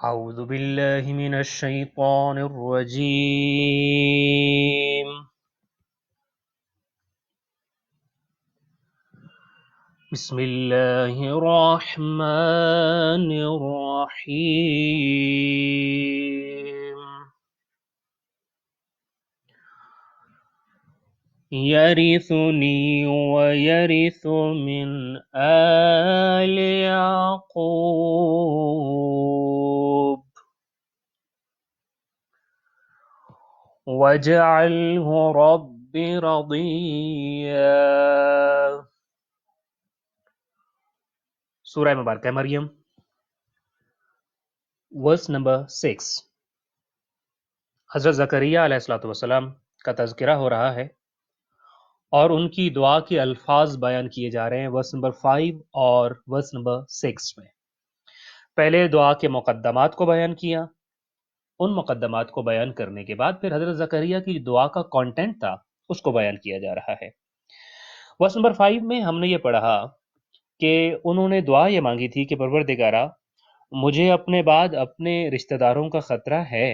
أعوذ بالله من الشيطان الرجيم. بسم الله الرحمن الرحيم. يرثني ويرث من آل يعقوب واجعله رب رضيا. سورہ مبارکہ مریم، ورس نمبر 6. حضرت زکریہ علیہ الصلوۃ والسلام کا تذکرہ ہو رہا ہے اور ان کی دعا کے الفاظ بیان کیے جا رہے ہیں ورس نمبر 5 اور ورس نمبر 6 میں. پہلے دعا کے مقدمات کو بیان کیا، ان مقدمات کو بیان کرنے کے بعد پھر حضرت زکریہ کی دعا کا کانٹینٹ تھا اس کو بیان کیا جا رہا ہے. ورس نمبر 5 میں ہم نے یہ پڑھا کہ انہوں نے دعا یہ مانگی تھی کہ پروردگارا، مجھے اپنے بعد اپنے رشتہ داروں کا خطرہ ہے،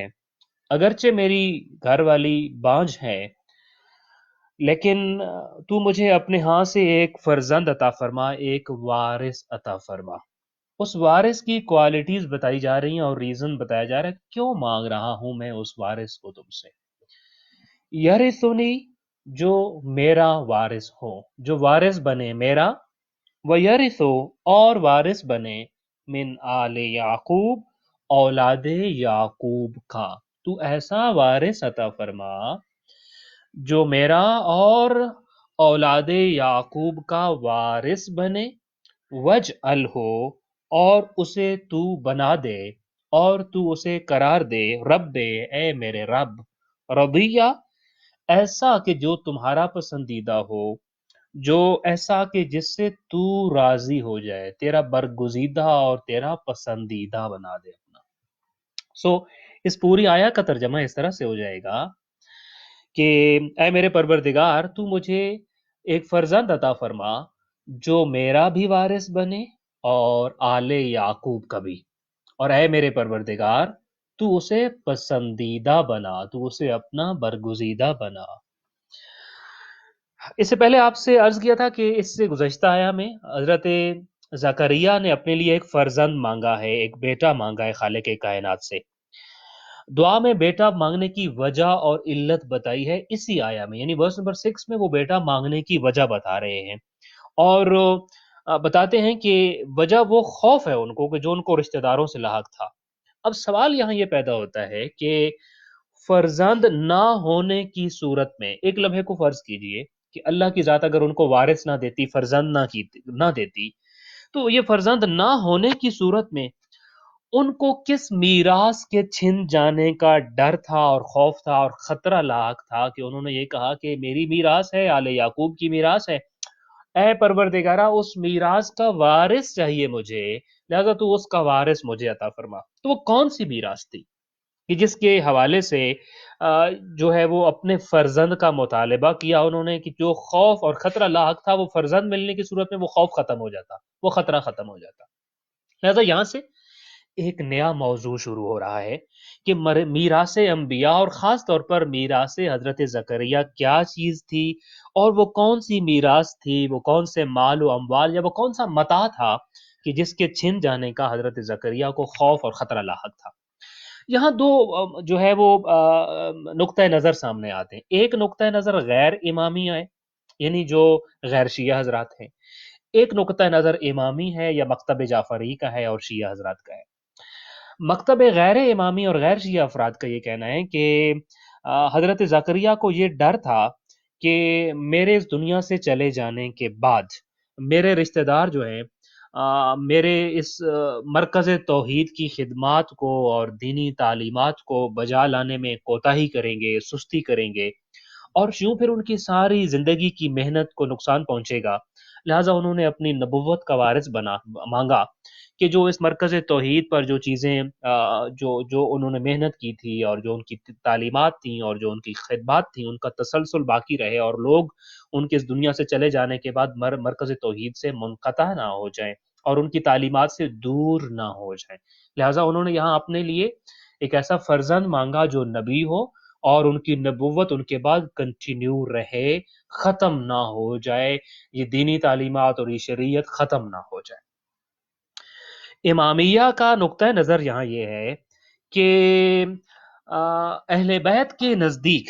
اگرچہ میری گھر والی بانجھ ہے لیکن تو مجھے اپنے ہاں سے ایک فرزند عطا فرما، ایک وارث عطا فرما. اس وارث کی کوالٹیز بتائی جا رہی ہیں اور ریزن بتایا جا رہا ہے کیوں مانگ رہا ہوں میں اس وارث کو تم سے. یرثنی، جو میرا وارث ہو، جو وارث بنے میرا، ویرثو، اور وارث بنے من آل یعقوب، اولاد یعقوب کا. تو ایسا وارث عطا فرما جو میرا اور اولاد یعقوب کا وارث بنے. وجعلہ، اور اسے تو بنا دے اور تو اسے قرار دے، رب، اے میرے رب، رضیہ، ایسا کہ جو تمہارا پسندیدہ ہو، جو ایسا کہ جس سے تو راضی ہو جائے، تیرا برگزیدہ اور تیرا پسندیدہ بنا دے اپنا. اس پوری آیا کا ترجمہ اس طرح سے ہو جائے گا کہ اے میرے پروردگار، تو مجھے ایک فرزند عطا فرما جو میرا بھی وارث بنے اور آل یعقوب کا بھی، اور اے میرے پروردگار تو اسے پسندیدہ بنا، تو اسے اپنا برگزیدہ بنا. اس سے پہلے آپ سے عرض کیا تھا کہ اس سے گزشتہ آیا میں حضرت زکریا نے اپنے لیے ایک فرزند مانگا ہے، ایک بیٹا مانگا ہے خالق کائنات سے. دعا میں بیٹا مانگنے کی وجہ اور علت بتائی ہے اسی آیا میں، یعنی ورس نمبر 6 میں وہ بیٹا مانگنے کی وجہ بتا رہے ہیں اور بتاتے ہیں کہ وجہ وہ خوف ہے ان کو کہ جو ان کو رشتہ داروں سے لاحق تھا. اب سوال یہاں یہ پیدا ہوتا ہے کہ فرزند نہ ہونے کی صورت میں، ایک لمحے کو فرض کیجئے کہ اللہ کی ذات اگر ان کو وارث نہ دیتی، فرزند نہ دیتی، تو یہ فرزند نہ ہونے کی صورت میں ان کو کس میراث کے چھن جانے کا ڈر تھا اور خوف تھا اور خطرہ لاحق تھا کہ انہوں نے یہ کہا کہ میری میراث ہے، آل یعقوب کی میراث ہے، اے پروردگارہ اس میراث کا وارث چاہیے مجھے، لہذا تو اس کا وارث مجھے عطا فرما. تو وہ کون سی میراث تھی کہ جس کے حوالے سے جو ہے وہ اپنے فرزند کا مطالبہ کیا انہوں نے کہ جو خوف اور خطرہ لاحق تھا وہ فرزند ملنے کی صورت میں وہ خوف ختم ہو جاتا، وہ خطرہ ختم ہو جاتا. لہذا یہاں سے ایک نیا موضوع شروع ہو رہا ہے کہ میراث انبیاء اور خاص طور پر میراث حضرت زکریا کیا چیز تھی اور وہ کون سی میراث تھی، وہ کون سے مال و اموال یا وہ کون سا متاع تھا کہ جس کے چھن جانے کا حضرت زکریا کو خوف اور خطرہ لاحق تھا. یہاں دو جو ہے وہ نقطۂ نظر سامنے آتے ہیں. ایک نقطۂ نظر غیر امامی ہے، یعنی جو غیر شیعہ حضرات ہیں. ایک نقطۂ نظر امامی ہے یا مکتب جعفری کا ہے اور شیعہ حضرات کا ہے. مکتب غیر امامی اور غیر شیعہ افراد کا یہ کہنا ہے کہ حضرت زکریا کو یہ ڈر تھا کہ میرے اس دنیا سے چلے جانے کے بعد میرے رشتہ دار جو ہیں میرے اس مرکز توحید کی خدمات کو اور دینی تعلیمات کو بجا لانے میں کوتاہی کریں گے، سستی کریں گے اور یوں پھر ان کی ساری زندگی کی محنت کو نقصان پہنچے گا. لہٰذا انہوں نے اپنی نبوت کا وارث مانگا کہ جو اس مرکز توحید پر جو چیزیں جو انہوں نے محنت کی تھی اور جو ان کی تعلیمات تھیں اور جو ان کی خدمات تھیں ان کا تسلسل باقی رہے اور لوگ ان کے اس دنیا سے چلے جانے کے بعد مرکز توحید سے منقطع نہ ہو جائیں اور ان کی تعلیمات سے دور نہ ہو جائیں۔ لہٰذا انہوں نے یہاں اپنے لیے ایک ایسا فرزند مانگا جو نبی ہو اور ان کی نبوت ان کے بعد کنٹینیو رہے، ختم نہ ہو جائے، یہ دینی تعلیمات اور یہ شریعت ختم نہ ہو جائے۔ امامیہ کا نقطہ نظر یہاں یہ ہے کہ اہل بیت کے نزدیک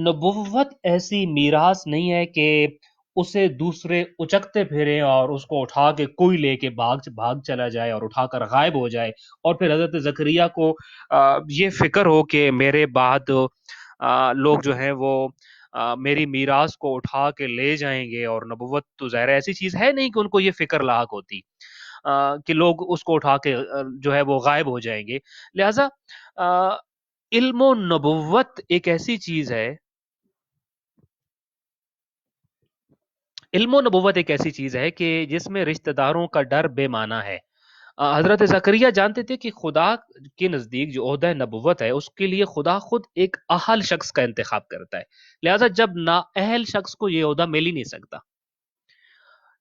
نبوت ایسی میراث نہیں ہے کہ اسے دوسرے اچکتے پھریں اور اس کو اٹھا کے کوئی لے کے بھاگ چلا جائے اور اٹھا کر غائب ہو جائے، اور پھر حضرت زکریا کو یہ فکر ہو کہ میرے بعد لوگ جو ہیں وہ میری میراث کو اٹھا کے لے جائیں گے، اور نبوت تو ظاہر ایسی چیز ہے نہیں کہ ان کو یہ فکر لاحق ہوتی کہ لوگ اس کو اٹھا کے جو ہے وہ غائب ہو جائیں گے۔ لہذا علم و نبوت ایک ایسی چیز ہے، علم و نبوت ایک ایسی چیز ہے کہ جس میں رشتہ داروں کا ڈر بے معنی ہے۔ حضرت زکریا جانتے تھے کہ خدا کے نزدیک جو عہدہ نبوت ہے اس کے لیے خدا خود ایک اہل شخص کا انتخاب کرتا ہے، لہذا جب نااہل شخص کو یہ عہدہ مل ہی نہیں سکتا،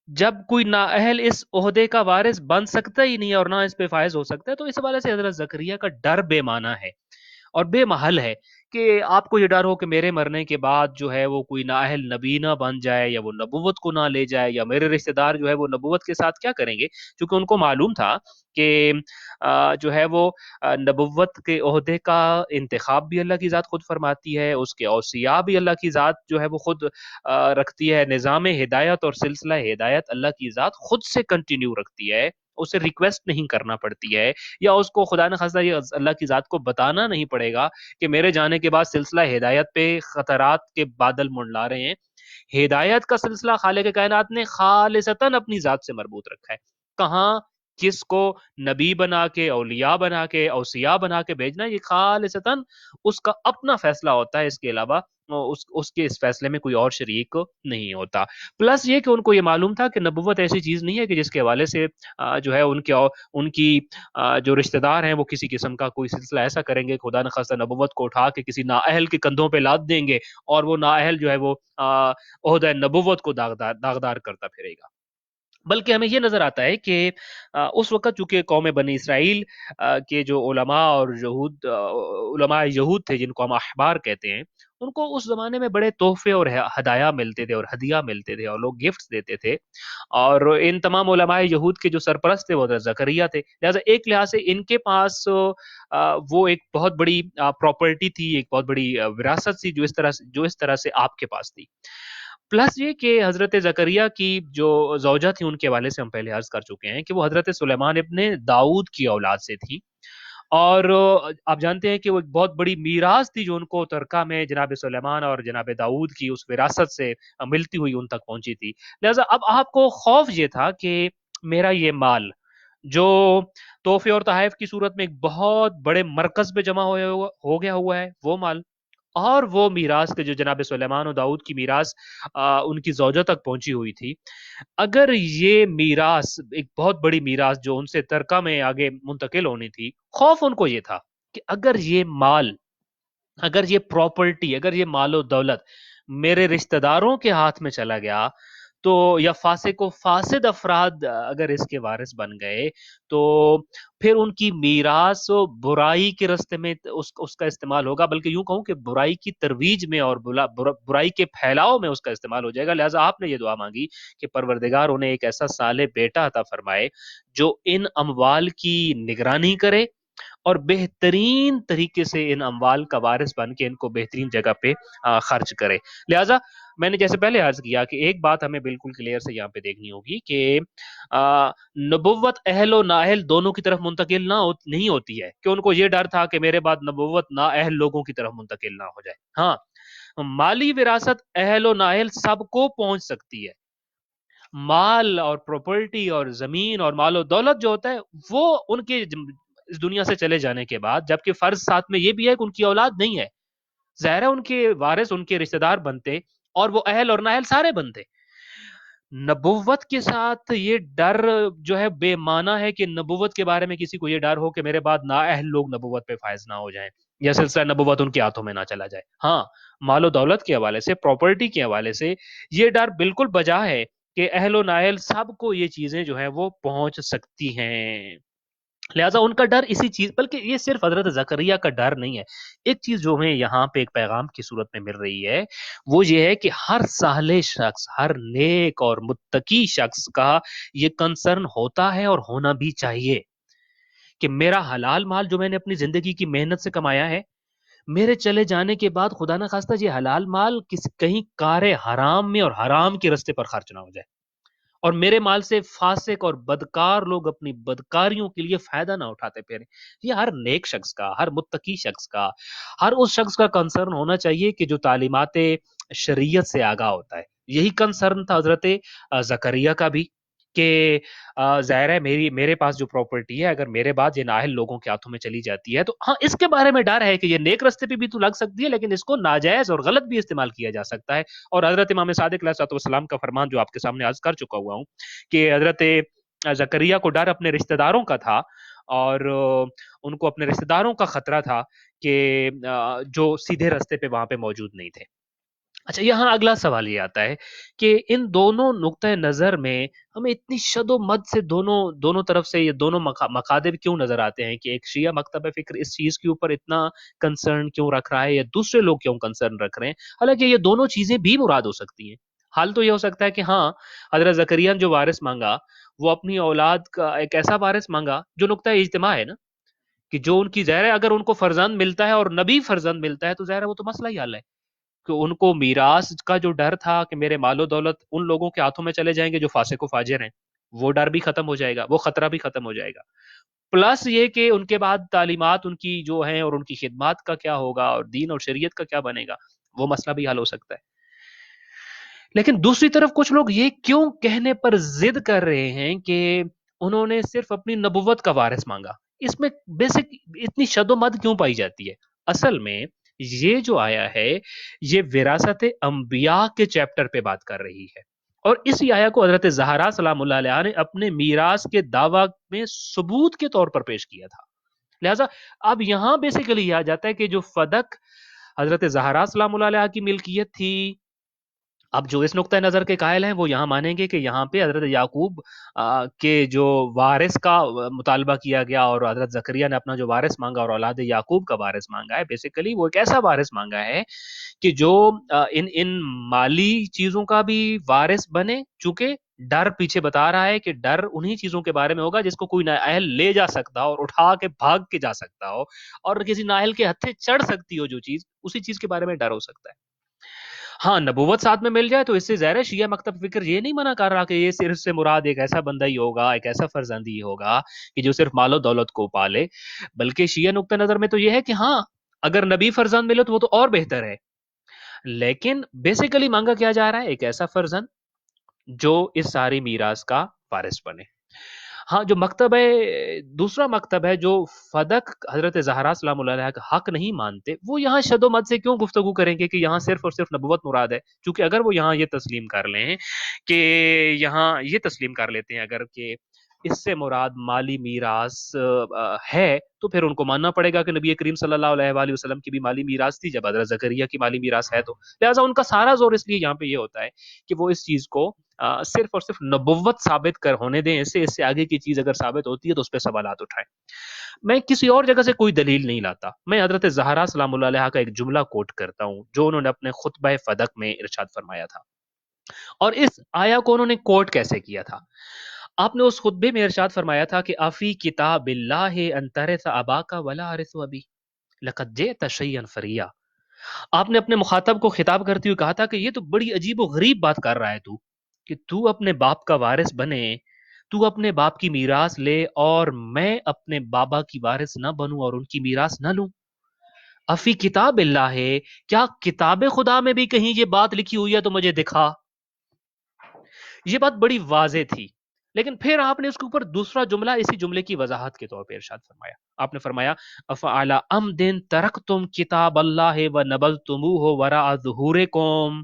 جب کوئی نااہل اس عہدے کا وارث بن سکتا ہی نہیں اور نہ اس پہ فائز ہو سکتا ہے، تو اس حوالے سے حضرت زکریا کا ڈر بے معنی ہے اور بے محل ہے کہ آپ کو یہ ڈر ہو کہ میرے مرنے کے بعد جو ہے وہ کوئی نااہل نبی نہ بن جائے یا وہ نبوت کو نہ لے جائے، یا میرے رشتہ دار جو ہے وہ نبوت کے ساتھ کیا کریں گے، چونکہ ان کو معلوم تھا کہ جو ہے وہ نبوت کے عہدے کا انتخاب بھی اللہ کی ذات خود فرماتی ہے، اس کے اوصیاء بھی اللہ کی ذات جو ہے وہ خود رکھتی ہے، نظام ہدایت اور سلسلہ ہدایت اللہ کی ذات خود سے کنٹینیو رکھتی ہے، اسے ریکویسٹ نہیں کرنا پڑتی ہے، یا اس کو خدا نخواستہ یہ اللہ کی ذات کو بتانا نہیں پڑے گا کہ میرے جانے کے بعد سلسلہ ہدایت پہ خطرات کے بادل منڈلا رہے ہیں۔ ہدایت کا سلسلہ خالق کائنات نے خالصتاً اپنی ذات سے مربوط رکھا ہے، کہاں کس کو نبی بنا کے، اولیاء بنا کے، اوصیاء بنا کے بھیجنا، یہ خالصتاً اس کا اپنا فیصلہ ہوتا ہے، اس کے علاوہ اس کے اس فیصلے میں کوئی اور شریک نہیں ہوتا۔ پلس یہ کہ ان کو یہ معلوم تھا کہ نبوت ایسی چیز نہیں ہے کہ جس کے حوالے سے جو ہے ان کی جو رشتہ دار ہیں وہ کسی قسم کا کوئی سلسلہ ایسا کریں گے، خدا نخواستہ نبوت کو اٹھا کے کسی نااہل کے کندھوں پہ لاد دیں گے اور وہ نااہل جو ہے وہ عہدہ نبوت کو داغدار کرتا پھرے گا۔ بلکہ ہمیں یہ نظر آتا ہے کہ اس وقت چونکہ قوم بنی اسرائیل کے جو علماء یہود تھے، جن کو ہم احبار کہتے ہیں، ان کو اس زمانے میں بڑے تحفے اور ہدایا ملتے تھے اور ہدیہ ملتے تھے اور لوگ گفٹس دیتے تھے، اور ان تمام علماء یہود کے جو سرپرست تھے وہ حضرت زکریا تھے، لہٰذا ایک لحاظ سے ان کے پاس وہ ایک بہت بڑی پراپرٹی تھی، ایک بہت بڑی وراثت تھی جو اس طرح سے آپ کے پاس تھی۔ پلس یہ کہ حضرت زکریا کی جو زوجہ تھی، ان کے حوالے سے ہم پہلے عرض کر چکے ہیں کہ وہ حضرت سلیمان ابن داؤد کی اولاد سے تھی، اور آپ جانتے ہیں کہ وہ ایک بہت بڑی میراث تھی جو ان کو ترکہ میں جناب سلیمان اور جناب داؤد کی اس وراثت سے ملتی ہوئی ان تک پہنچی تھی۔ لہٰذا اب آپ کو خوف یہ تھا کہ میرا یہ مال جو تحفے اور تحائف کی صورت میں ایک بہت بڑے مرکز پہ جمع ہو گیا ہوا ہے، وہ مال اور وہ میراث کے جو جناب سلیمان اور داؤد کی میراث ان کی زوجہ تک پہنچی ہوئی تھی، اگر یہ میراث ایک بہت بڑی میراث جو ان سے ترکہ میں آگے منتقل ہونی تھی، خوف ان کو یہ تھا کہ اگر یہ مال، اگر یہ پراپرٹی، اگر یہ مال و دولت میرے رشتہ داروں کے ہاتھ میں چلا گیا تو، یا فاسق و فاسد افراد اگر اس کے وارث بن گئے، تو پھر ان کی میراث و برائی کے راستے میں اس کا استعمال ہوگا، بلکہ یوں کہوں کہ برائی کی ترویج میں اور برائی کے پھیلاؤ میں اس کا استعمال ہو جائے گا۔ لہٰذا آپ نے یہ دعا مانگی کہ پروردگار انہیں ایک ایسا صالح بیٹا عطا فرمائے جو ان اموال کی نگرانی کرے اور بہترین طریقے سے ان اموال کا وارث بن کے ان کو بہترین جگہ پہ خرچ کرے۔ لہٰذا میں نے جیسے پہلے عرض کیا کہ ایک بات ہمیں بالکل کلیئر سے یہاں پہ دیکھنی ہوگی کہ نبوت اہل و نااہل دونوں کی طرف منتقل نہیں ہوتی ہے، کہ ان کو یہ ڈر تھا کہ میرے بعد نبوت نااہل لوگوں کی طرف منتقل نہ ہو جائے۔ ہاں، مالی وراثت اہل و نااہل سب کو پہنچ سکتی ہے، مال اور پراپرٹی اور زمین اور مال و دولت جو ہوتا ہے وہ ان کے اس دنیا سے چلے جانے کے بعد، جبکہ فرض ساتھ میں یہ بھی ہے کہ ان کی اولاد نہیں ہے، ظاہر ہے ان کے وارث ان کے رشتہ دار بنتے اور وہ اہل اور نااہل سارے بنتے۔ نبوت کے ساتھ یہ ڈر جو ہے بے معنی ہے کہ نبوت کے بارے میں کسی کو یہ ڈر ہو کہ میرے بعد نااہل لوگ نبوت پہ فائز نہ ہو جائیں یا سلسلہ نبوت ان کے ہاتھوں میں نہ چلا جائے۔ ہاں، مال و دولت کے حوالے سے، پراپرٹی کے حوالے سے یہ ڈر بالکل بجا ہے کہ اہل و نااہل سب کو یہ چیزیں جو ہیں وہ پہنچ سکتی ہیں، لہٰذا ان کا ڈر اسی چیز، بلکہ یہ صرف حضرت زکریا کا ڈر نہیں ہے، ایک چیز جو ہمیں یہاں پہ ایک پیغام کی صورت میں مل رہی ہے وہ یہ ہے کہ ہر صالح شخص، ہر نیک اور متقی شخص کا یہ کنسرن ہوتا ہے اور ہونا بھی چاہیے کہ میرا حلال مال جو میں نے اپنی زندگی کی محنت سے کمایا ہے، میرے چلے جانے کے بعد خدا نہ خواستہ یہ حلال مال کہیں کار حرام میں اور حرام کے رستے پر خرچ نہ ہو جائے، اور میرے مال سے فاسق اور بدکار لوگ اپنی بدکاریوں کے لیے فائدہ نہ اٹھاتے پھریں۔ یہ ہر نیک شخص کا، ہر متقی شخص کا، ہر اس شخص کا کنسرن ہونا چاہیے کہ جو تعلیمات شریعت سے آگاہ ہوتا ہے۔ یہی کنسرن تھا حضرت زکریا کا بھی کہ ظاہر ہے میرے پاس جو پراپرٹی ہے اگر میرے بعد یہ نااہل لوگوں کے ہاتھوں میں چلی جاتی ہے تو ہاں اس کے بارے میں ڈر ہے کہ یہ نیک رستے پہ بھی تو لگ سکتی ہے لیکن اس کو ناجائز اور غلط بھی استعمال کیا جا سکتا ہے۔ اور حضرت امام صادق علیہ السلام کا فرمان جو آپ کے سامنے عرض کر چکا ہوا ہوں کہ حضرت زکریا کو ڈر اپنے رشتہ داروں کا تھا، اور ان کو اپنے رشتہ داروں کا خطرہ تھا کہ جو سیدھے رستے پہ وہاں پہ موجود نہیں تھے۔ اچھا، یہاں اگلا سوال یہ آتا ہے کہ ان دونوں نقطۂ نظر میں ہمیں اتنی شد و مد سے دونوں طرف سے یہ دونوں مقادب کیوں نظر آتے ہیں کہ ایک شیعہ مکتب فکر اس چیز کے اوپر اتنا کنسرن کیوں رکھ رہا ہے یا دوسرے لوگ کیوں کنسرن رکھ رہے ہیں، حالانکہ یہ دونوں چیزیں بھی مراد ہو سکتی ہیں۔ حال تو یہ ہو سکتا ہے کہ ہاں حضرت زکریا نے جو وارث مانگا وہ اپنی اولاد کا ایک ایسا وارث مانگا جو نقطہ اجتماع ہے نا، کہ جو ان کی ظاہر ہے اگر ان کو فرزند ملتا ہے اور نبی فرزند ملتا ہے تو ظاہر ہے وہ تو مسئلہ ہی حل ہے کہ ان کو میراث کا جو ڈر تھا کہ میرے مال و دولت ان لوگوں کے ہاتھوں میں چلے جائیں گے جو فاسق و فاجر ہیں، وہ ڈر بھی ختم ہو جائے گا، وہ خطرہ بھی ختم ہو جائے گا، پلس یہ کہ ان کے بعد تعلیمات ان کی جو ہیں اور ان کی خدمات کا کیا ہوگا اور دین اور شریعت کا کیا بنے گا، وہ مسئلہ بھی حل ہو سکتا ہے۔ لیکن دوسری طرف کچھ لوگ یہ کیوں کہنے پر ضد کر رہے ہیں کہ انہوں نے صرف اپنی نبوت کا وارث مانگا، اس میں بیسک اتنی شد و مد کیوں پائی جاتی ہے؟ اصل میں یہ جو آیا ہے یہ وراثت انبیاء کے چیپٹر پہ بات کر رہی ہے، اور اسی آیا کو حضرت زہرا سلام اللہ علیہ نے اپنے میراث کے دعویٰ میں ثبوت کے طور پر پیش کیا تھا۔ لہٰذا اب یہاں بیسیکلی یہ آ جاتا ہے کہ جو فدق حضرت زہرا سلام اللہ علیہ کی ملکیت تھی، اب جو اس نقطۂ نظر کے قائل ہیں وہ یہاں مانیں گے کہ یہاں پہ حضرت یعقوب کے جو وارث کا مطالبہ کیا گیا اور حضرت زکریا نے اپنا جو وارث مانگا اور اولاد یعقوب کا وارث مانگا ہے، بیسیکلی وہ ایک ایسا وارث مانگا ہے کہ جو ان مالی چیزوں کا بھی وارث بنے، چونکہ ڈر پیچھے بتا رہا ہے کہ ڈر انہی چیزوں کے بارے میں ہوگا جس کو کوئی نااہل لے جا سکتا ہو اور اٹھا کے بھاگ کے جا سکتا ہو، اور کسی نااہل کے ہتھے چڑھ سکتی ہو جو چیز، اسی چیز کے بارے میں ڈر ہو سکتا ہے۔ ہاں نبوت ساتھ میں مل جائے تو اس سے ظاہر ہے شیعہ مکتب فکر یہ نہیں منع کر رہا کہ یہ صرف سے مراد ایک ایسا بندہ ہی ہوگا، ایک ایسا فرزند ہی ہوگا کہ جو صرف مال و دولت کو پالے، بلکہ شیعہ نقطہ نظر میں تو یہ ہے کہ ہاں اگر نبی فرزند ملے تو وہ تو اور بہتر ہے، لیکن بیسیکلی مانگا کیا جا رہا ہے ایک ایسا فرزند جو اس ساری میراث کا وارث بنے۔ ہاں جو مکتب ہے، دوسرا مکتب ہے جو فدق حضرت زہرا سلام اللہ علیہ کا حق نہیں مانتے، وہ یہاں شد و مد سے کیوں گفتگو کریں گے کہ یہاں صرف اور صرف نبوت مراد ہے، چونکہ اگر وہ یہاں یہ تسلیم کر لیں کہ یہاں یہ تسلیم کر لیتے ہیں اگر کہ اس سے مراد مالی میراث ہے تو پھر ان کو ماننا پڑے گا کہ نبی کریم صلی اللہ علیہ وآلہ وسلم کی بھی مالی میراث تھی جب حضرت زکریا کی مالی میراث ہے، تو لہٰذا ان کا سارا زور اس لیے یہاں پہ یہ ہوتا ہے کہ وہ اس چیز کو صرف اور صرف نبوت ثابت کر ہونے دیں، اس سے آگے کی چیز اگر ثابت ہوتی ہے تو اس پہ سوالات اٹھائیں۔ میں کسی اور جگہ سے کوئی دلیل نہیں لاتا، میں حضرت زہرا سلام اللہ علیہ کا ایک جملہ کوٹ کرتا ہوں جو انہوں نے اپنے خطبہ فدق میں ارشاد فرمایا تھا، اور اس آیا کو انہوں نے کوٹ کیسے کیا تھا؟ آپ نے اس خطبے میں ارشاد فرمایا تھا کہ افی کتاب اللہ ان ترث اباک ولا ارث ابی لقد جئت شیئا فریا۔ آپ نے اپنے مخاطب کو خطاب کرتے ہوئے کہا تھا کہ یہ تو بڑی عجیب و غریب بات کر رہا ہے تو، کہ تو اپنے باپ کا وارث بنے، تو اپنے باپ کی میراث لے اور میں اپنے بابا کی وارث نہ بنوں اور ان کی میراث نہ لوں۔ افی کتاب اللہ ہے، کیا کتاب خدا میں بھی کہیں یہ بات لکھی ہوئی ہے تو مجھے دکھا۔ یہ بات بڑی واضح تھی، لیکن پھر آپ نے اس کے اوپر دوسرا جملہ اسی جملے کی وضاحت کے طور پہ ارشاد فرمایا۔ آپ نے فرمایا افعلی عمد ترکتم کتاب اللہ ونبذتموہ وراء ظہورکم،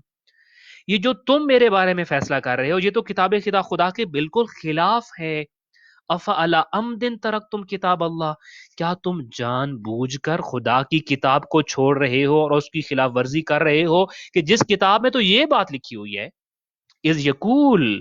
یہ جو تم میرے بارے میں فیصلہ کر رہے ہو یہ تو کتاب خدا کے بالکل خلاف ہے۔ افعلی عمد ترکتم کتاب اللہ، کیا تم جان بوجھ کر خدا کی کتاب کو چھوڑ رہے ہو اور اس کی خلاف ورزی کر رہے ہو کہ جس کتاب میں تو یہ بات لکھی ہوئی ہے اذ یقول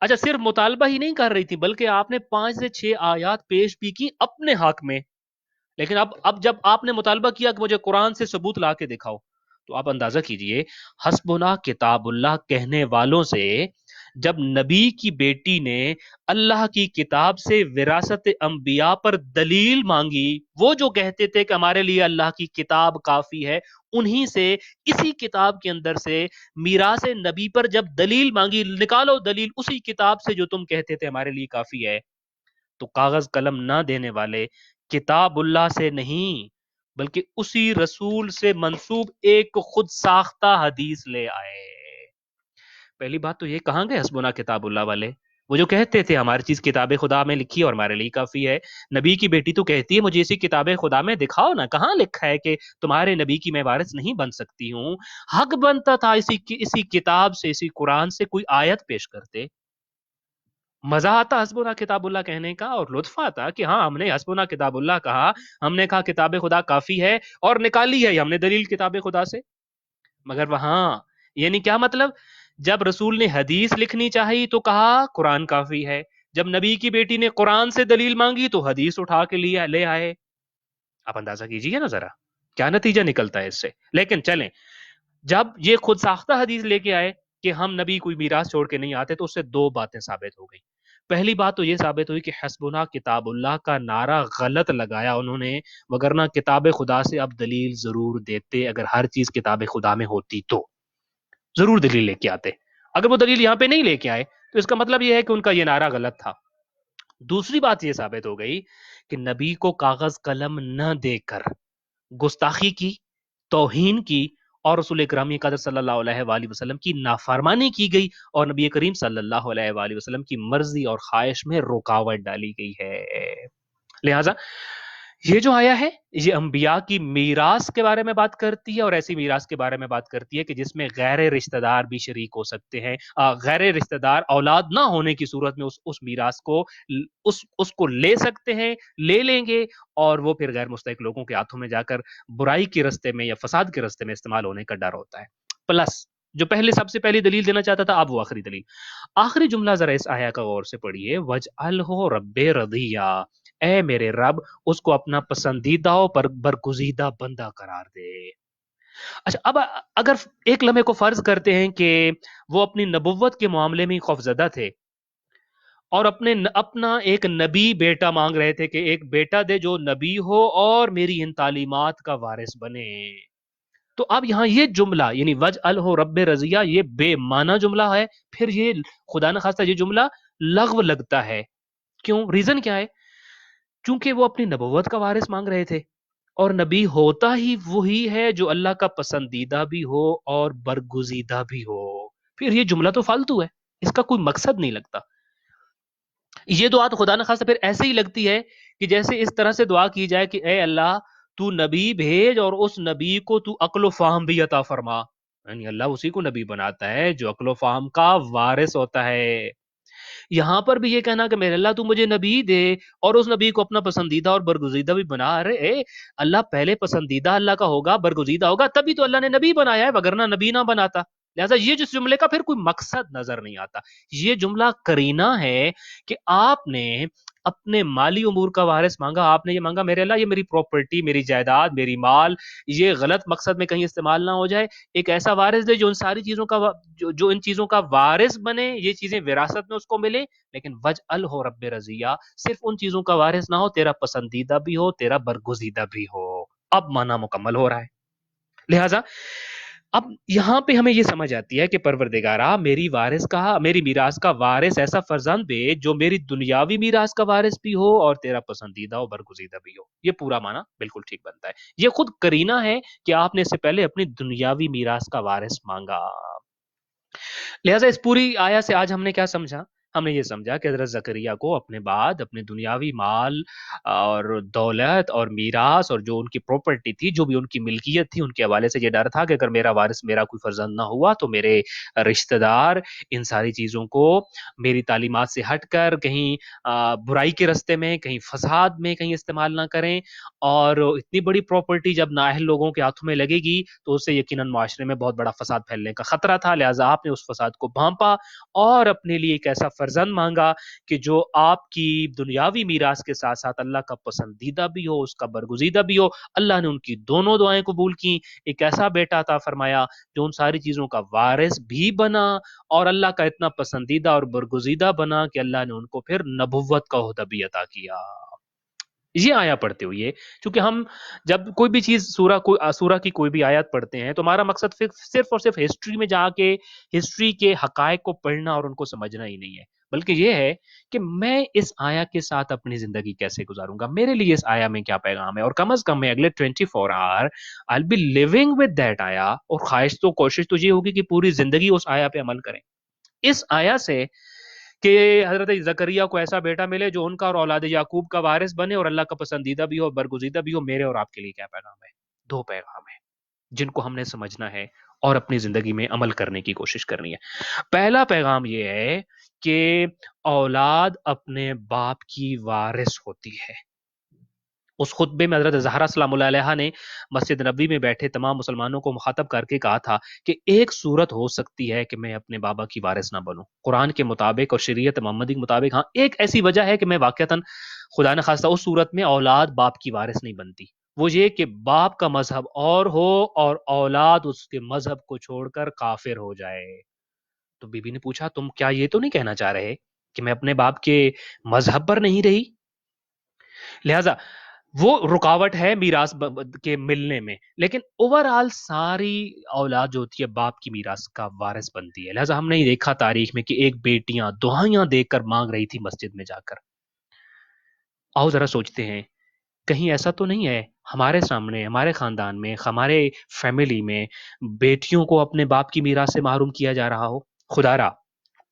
اچھا صرف مطالبہ ہی نہیں کر رہی تھی بلکہ آپ نے 5 سے 6 آیات پیش بھی کی اپنے حق میں. لیکن اب جب آپ نے مطالبہ کیا کہ مجھے قرآن سے ثبوت لا کے دکھاؤ تو آپ اندازہ کیجئے حسبنا کتاب اللہ کہنے والوں سے جب نبی کی بیٹی نے اللہ کی کتاب سے وراثت انبیاء پر دلیل مانگی، وہ جو کہتے تھے کہ ہمارے لیے اللہ کی کتاب کافی ہے، انہی سے اسی کتاب کے اندر سے میراث نبی پر جب دلیل مانگی، نکالو دلیل اسی کتاب سے جو تم کہتے تھے ہمارے لیے کافی ہے، تو کاغذ قلم نہ دینے والے کتاب اللہ سے نہیں بلکہ اسی رسول سے منسوب ایک خود ساختہ حدیث لے آئے. پہلی بات تو یہ کہاں گئے حسبنا کتاب اللہ والے؟ وہ جو کہتے تھے ہماری چیز کتاب خدا میں لکھی اور ہمارے لیے کافی ہے. نبی کی بیٹی تو کہتی ہے مجھے اسی کتاب خدا میں دکھاؤ نا، کہاں لکھا ہے کہ تمہارے نبی کی میں وارث نہیں بن سکتی ہوں؟ حق بنتا تھا اسی کتاب سے، اسی قرآن سے کوئی آیت پیش کرتے. مزہ آتا حسبنا کتاب اللہ کہنے کا اور لطف آتا کہ ہاں ہم نے حسبنا کتاب اللہ کہا، ہم نے کہا کتاب خدا کافی ہے اور نکالی ہے ہم نے دلیل کتاب خدا سے. مگر وہاں یعنی کیا مطلب؟ جب رسول نے حدیث لکھنی چاہی تو کہا قرآن کافی ہے، جب نبی کی بیٹی نے قرآن سے دلیل مانگی تو حدیث اٹھا کے لے آئے. آپ اندازہ کیجئے نا ذرا کیا نتیجہ نکلتا ہے اس سے. لیکن چلیں، جب یہ خود ساختہ حدیث لے کے آئے کہ ہم نبی کوئی میراث چھوڑ کے نہیں آتے تو اس سے دو باتیں ثابت ہو گئی. پہلی بات تو یہ ثابت ہوئی کہ حسبنا کتاب اللہ کا نعرہ غلط لگایا انہوں نے، وگرنہ کتاب خدا سے اب دلیل ضرور دیتے. اگر ہر چیز کتاب خدا میں ہوتی تو ضرور دلیل لے کے آتے. اگر وہ دلیل یہاں پہ نہیں لے کے آئے تو اس کا مطلب یہ ہے کہ ان کا یہ نعرہ غلط تھا. دوسری بات یہ ثابت ہو گئی کہ نبی کو کاغذ قلم نہ دے کر گستاخی کی، توہین کی اور رسول اکرامی قدر صلی اللہ علیہ وآلہ وسلم کی نافرمانی کی گئی اور نبی کریم صلی اللہ علیہ وآلہ وسلم کی مرضی اور خواہش میں رکاوٹ ڈالی گئی ہے. لہٰذا یہ جو آیا ہے یہ انبیاء کی میراث کے بارے میں بات کرتی ہے اور ایسی میراث کے بارے میں بات کرتی ہے کہ جس میں غیر رشتہ دار بھی شریک ہو سکتے ہیں. غیر رشتہ دار اولاد نہ ہونے کی صورت میں اس میراث کو اس کو لے سکتے ہیں، لے لیں گے اور وہ پھر غیر مستحق لوگوں کے ہاتھوں میں جا کر برائی کے رستے میں یا فساد کے رستے میں استعمال ہونے کا ڈر ہوتا ہے. پلس جو پہلے سب سے پہلی دلیل دینا چاہتا تھا اب وہ آخری دلیل. آخری جملہ ذرا اس آیا کا غور سے پڑھیے، وجعلہ رب رضیہ، اے میرے رب اس کو اپنا پسندیدہ اور برگزیدہ بندہ قرار دے. اچھا اب اگر ایک لمحے کو فرض کرتے ہیں کہ وہ اپنی نبوت کے معاملے میں خوفزدہ تھے اور اپنا ایک نبی بیٹا مانگ رہے تھے کہ ایک بیٹا دے جو نبی ہو اور میری ان تعلیمات کا وارث بنے، تو اب یہاں یہ جملہ یعنی وجعلہ رب رضیہ یہ بے معنی جملہ ہے. پھر یہ خدا نخواستہ یہ جملہ لغو لگتا ہے. کیوں؟ ریزن کیا ہے؟ چونکہ وہ اپنی نبوت کا وارث مانگ رہے تھے اور نبی ہوتا ہی وہی ہے جو اللہ کا پسندیدہ بھی ہو اور برگزیدہ بھی ہو. پھر یہ جملہ تو فالتو ہے، اس کا کوئی مقصد نہیں لگتا. یہ دعا تو خدا نخواستہ پھر ایسے ہی لگتی ہے کہ جیسے اس طرح سے دعا کی جائے کہ اے اللہ تو نبی بھیج اور اس نبی کو تو عقل و فہم بھی عطا فرما. یعنی اللہ اسی کو نبی بناتا ہے جو عقل و فہم کا وارث ہوتا ہے. یہاں پر بھی یہ کہنا کہ میرے اللہ تو مجھے نبی دے اور اس نبی کو اپنا پسندیدہ اور برگزیدہ بھی بنا. ارے اللہ پہلے پسندیدہ اللہ کا ہوگا، برگزیدہ ہوگا، تبھی تو اللہ نے نبی بنایا ہے، وگرنہ نبی نہ بناتا. لہٰذا یہ جس جملے کا پھر کوئی مقصد نظر نہیں آتا. یہ جملہ کرینہ ہے کہ آپ نے اپنے مالی امور کا وارث مانگا. آپ نے یہ مانگا میرے اللہ یہ میری پراپرٹی، میری جائیداد، میری مال یہ غلط مقصد میں کہیں استعمال نہ ہو جائے. ایک ایسا وارث دے جو ان ساری چیزوں کا جو ان چیزوں کا وارث بنے، یہ چیزیں وراثت میں اس کو ملے. لیکن وجعلہ رب رضیہ صرف ان چیزوں کا وارث نہ ہو، تیرا پسندیدہ بھی ہو، تیرا برگزیدہ بھی ہو. اب معنی مکمل ہو رہا ہے. لہٰذا اب یہاں پہ ہمیں یہ سمجھ آتی ہے کہ پروردگارا میری میراث کا وارث ایسا فرزند دے جو میری دنیاوی میراث کا وارث بھی ہو اور تیرا پسندیدہ اور برگزیدہ بھی ہو. یہ پورا معنی بالکل ٹھیک بنتا ہے. یہ خود کرینہ ہے کہ آپ نے اس سے پہلے اپنی دنیاوی میراث کا وارث مانگا. لہٰذا اس پوری آیا سے آج ہم نے کیا سمجھا؟ ہم نے یہ سمجھا کہ حضرت زکریا کو اپنے بعد اپنے دنیاوی مال اور دولت اور میراث اور جو ان کی پراپرٹی تھی، جو بھی ان کی ملکیت تھی، ان کے حوالے سے یہ ڈر تھا کہ اگر میرا وارث میرا کوئی فرزند نہ ہوا تو میرے رشتہ دار ان ساری چیزوں کو میری تعلیمات سے ہٹ کر کہیں برائی کے رستے میں، کہیں فساد میں کہیں استعمال نہ کریں، اور اتنی بڑی پراپرٹی جب نااہل لوگوں کے ہاتھوں میں لگے گی تو اس سے یقیناً معاشرے میں بہت بڑا فساد پھیلنے کا خطرہ تھا، لہٰذا آپ نے اس فساد کو بھانپا اور اپنے لیے ایک ایسا فرزند مانگا کہ جو آپ کی دنیاوی میراث کے ساتھ ساتھ اللہ کا پسندیدہ بھی ہو، اس کا برگزیدہ بھی ہو۔ اللہ نے ان کی دونوں دعائیں قبول کی، ایک ایسا بیٹا عطا فرمایا جو ان ساری چیزوں کا وارث بھی بنا اور اللہ کا اتنا پسندیدہ اور برگزیدہ بنا کہ اللہ نے ان کو پھر نبوت کا عہدہ بھی عطا کیا۔ یہ آیا پڑھتے ہوئے، چونکہ ہم جب کوئی بھی چیز سورہ کی کوئی بھی آیات پڑھتے ہیں تو ہمارا مقصد صرف اور صرف ہسٹری میں جا کے ہسٹری کے حقائق کو پڑھنا اور ان کو سمجھنا ہی نہیں ہے، بلکہ یہ ہے کہ میں اس آیا کے ساتھ اپنی زندگی کیسے گزاروں گا، میرے لیے اس آیا میں کیا پیغام ہے، اور کم از کم میں اگلے 24 آور I'll be living with that آیا، اور خواہش تو کوشش تو یہ ہوگی کہ پوری زندگی اس آیا پہ عمل کریں، اس آیا سے کہ حضرت زکریا کو ایسا بیٹا ملے جو ان کا اور اولاد یعقوب کا وارث بنے اور اللہ کا پسندیدہ بھی ہو، برگزیدہ بھی ہو۔ میرے اور آپ کے لیے کیا پیغام ہے؟ دو پیغام ہیں جن کو ہم نے سمجھنا ہے اور اپنی زندگی میں عمل کرنے کی کوشش کرنی ہے۔ پہلا پیغام یہ ہے کہ اولاد اپنے باپ کی وارث ہوتی ہے۔ اس خطبے میں حضرت زہرا سلام اللہ علیہا نے مسجد نبوی میں بیٹھے تمام مسلمانوں کو مخاطب کر کے کہا تھا کہ ایک صورت ہو سکتی ہے کہ میں اپنے بابا کی وارث نہ بنوں، قرآن کے مطابق اور شریعت محمدی کے مطابق ہاں ایک ایسی وجہ ہے کہ میں واقعتاً خدا نہ خواستہ اس صورت میں اولاد باپ کی وارث نہیں بنتی، وہ یہ کہ باپ کا مذہب اور ہو اور اولاد اس کے مذہب کو چھوڑ کر کافر ہو جائے۔ تو بی بی نے پوچھا تم کیا یہ تو نہیں کہنا چاہ رہے کہ میں اپنے باپ کے مذہب پر نہیں رہی؟ لہذا وہ رکاوٹ ہے میراث کے ملنے میں، لیکن اوورآل ساری اولاد جو ہوتی ہے باپ کی میراث کا وارث بنتی ہے۔ لہذا ہم نے دیکھا تاریخ میں کہ ایک بیٹیاں دعائیاں دیکھ کر مانگ رہی تھی مسجد میں جا کر۔ آؤ ذرا سوچتے ہیں کہیں ایسا تو نہیں ہے ہمارے سامنے، ہمارے خاندان میں، ہمارے فیملی میں بیٹیوں کو اپنے باپ کی میراث سے محروم کیا جا رہا ہو؟ خدا را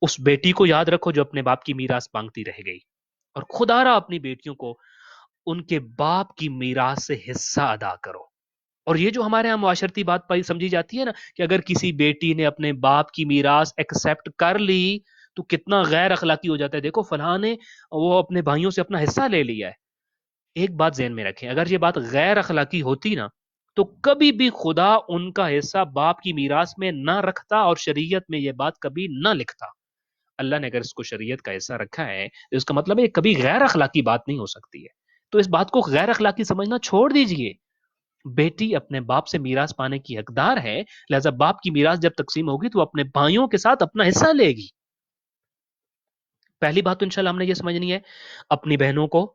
اس بیٹی کو یاد رکھو جو اپنے باپ کی میراث مانگتی رہ گئی، اور خدا را اپنی بیٹیوں کو ان کے باپ کی میراث سے حصہ ادا کرو۔ اور یہ جو ہمارے یہاں معاشرتی بات پائی سمجھی جاتی ہے نا کہ اگر کسی بیٹی نے اپنے باپ کی میراث ایکسیپٹ کر لی تو کتنا غیر اخلاقی ہو جاتا ہے، دیکھو فلاں نے وہ اپنے بھائیوں سے اپنا حصہ لے لیا ہے۔ ایک بات ذہن میں رکھیں، اگر یہ بات غیر اخلاقی ہوتی نا تو کبھی بھی خدا ان کا حصہ باپ کی میراث میں نہ رکھتا اور شریعت میں یہ بات کبھی نہ لکھتا۔ اللہ نے اگر اس کو شریعت کا حصہ رکھا ہے تو اس کا مطلب ہے کبھی غیر اخلاقی بات نہیں ہو سکتی ہے، تو اس بات کو غیر اخلاقی سمجھنا چھوڑ دیجئے۔ بیٹی اپنے باپ سے میراث پانے کی حقدار ہے، لہذا باپ کی میراث جب تقسیم ہوگی تو اپنے بھائیوں کے ساتھ اپنا حصہ لے گی۔ پہلی بات تو انشاءاللہ ہم نے یہ سمجھنی ہے اپنی بہنوں کو،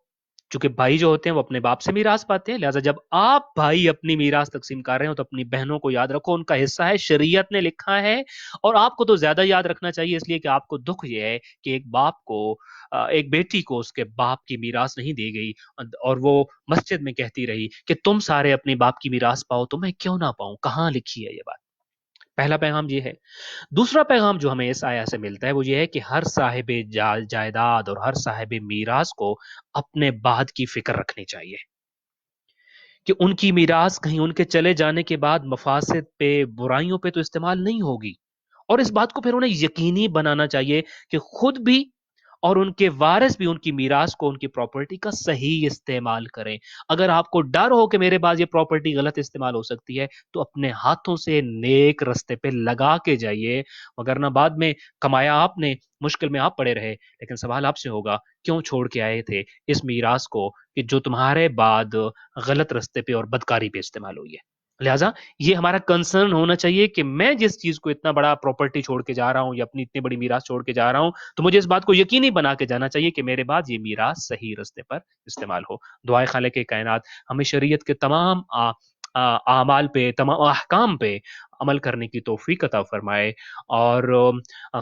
چونکہ بھائی جو ہوتے ہیں وہ اپنے باپ سے میراث پاتے ہیں، لہذا جب آپ بھائی اپنی میراث تقسیم کر رہے ہو تو اپنی بہنوں کو یاد رکھو ان کا حصہ ہے، شریعت نے لکھا ہے، اور آپ کو تو زیادہ یاد رکھنا چاہیے اس لیے کہ آپ کو دکھ یہ ہے کہ ایک باپ کو ایک بیٹی کو اس کے باپ کی میراث نہیں دی گئی اور وہ مسجد میں کہتی رہی کہ تم سارے اپنے باپ کی میراث پاؤ تو میں کیوں نہ پاؤں، کہاں لکھی ہے یہ بات؟ پہلا پیغام یہ ہے۔ دوسرا پیغام جو ہمیں اس آیا سے ملتا ہے وہ یہ ہے کہ ہر صاحب جائیداد اور ہر صاحب میراث کو اپنے بعد کی فکر رکھنی چاہیے کہ ان کی میراث کہیں ان کے چلے جانے کے بعد مفاسد پہ، برائیوں پہ تو استعمال نہیں ہوگی، اور اس بات کو پھر انہیں یقینی بنانا چاہیے کہ خود بھی اور ان کے وارث بھی ان کی میراث کو، ان کی پراپرٹی کا صحیح استعمال کریں۔ اگر آپ کو ڈر ہو کہ میرے پاس یہ پراپرٹی غلط استعمال ہو سکتی ہے تو اپنے ہاتھوں سے نیک رستے پہ لگا کے جائیے، وگرنہ بعد میں کمایا آپ نے، مشکل میں آپ پڑے رہے، لیکن سوال آپ سے ہوگا کیوں چھوڑ کے آئے تھے اس میراث کو کہ جو تمہارے بعد غلط رستے پہ اور بدکاری پہ استعمال ہوئی ہے۔ لہٰذا یہ ہمارا کنسرن ہونا چاہیے کہ میں جس چیز کو اتنا بڑا پراپرٹی چھوڑ کے جا رہا ہوں یا اپنی اتنی بڑی میراث چھوڑ کے جا رہا ہوں تو مجھے اس بات کو یقینی بنا کے جانا چاہیے کہ میرے بعد یہ میراث صحیح رستے پر استعمال ہو۔ دعائے خالق کائنات ہمیں شریعت کے تمام اعمال پہ، تمام احکام پہ عمل کرنے کی توفیق عطا فرمائے، اور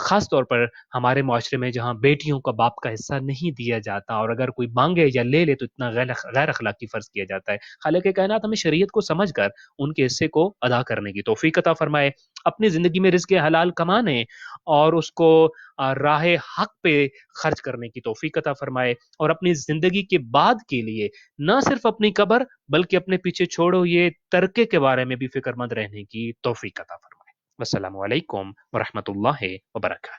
خاص طور پر ہمارے معاشرے میں جہاں بیٹیوں کا باپ کا حصہ نہیں دیا جاتا، اور اگر کوئی مانگے یا لے لے تو اتنا غیر اخلاقی فرض کیا جاتا ہے، خالق کائنات ہمیں شریعت کو سمجھ کر ان کے حصے کو ادا کرنے کی توفیق عطا فرمائے، اپنی زندگی میں رزق حلال کمانے اور اس کو راہ حق پہ خرچ کرنے کی توفیق عطا فرمائے، اور اپنی زندگی کے بعد کے لیے نہ صرف اپنی قبر بلکہ اپنے پیچھے چھوڑو یہ ترکے کے بارے میں بھی فکر مند رہنے کی توفیق عطا فرمائے۔ السلام علیکم ورحمۃ اللہ وبرکاتہ۔